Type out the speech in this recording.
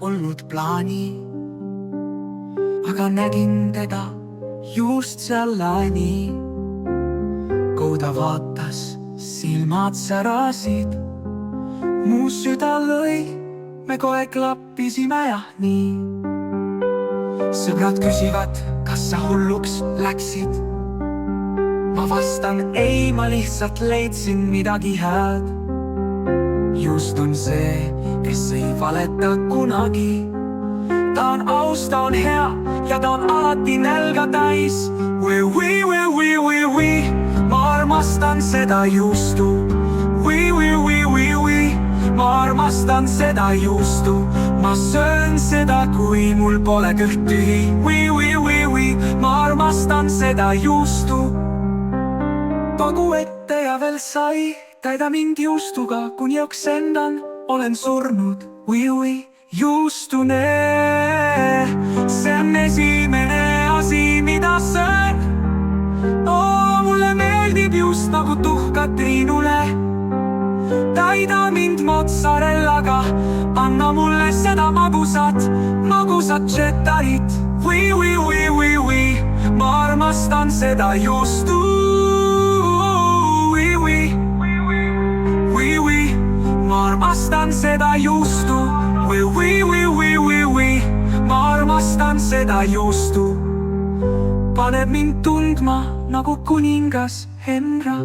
polnud plaani, aga nägin teda just seal laeni. Kui ta vaatas, silmad särasid, mu süda lõi, me kohe klappisime jah nii. Sõbrad küsivad, kas sa hulluks läksid? Ma vastan ei, ma lihtsalt leidsin midagi head. Just on see, kes ei valeta kunagi. Ta on aus, ta on hea ja ta on alati nälga täis. Ma armastan seda juustu. Ma armastan seda juustu. Ma söön seda, kui mul pole kõht tühi. Ma armastan seda juustu. Pagu ette ja veel sai, täida mind juustuga, kuni oksendan, olen surnud. Juustune, see on esimene asi, mida söön. Mulle meeldib just nagu tuhkad Triinule. Täida mind mozzarellaga, anna mulle seda magusat cheddarit. Ma armastan seda juustu. Ma armastan seda juustu. Ma armastan seda juustu. Paneb mind tundma nagu kuningas Henra.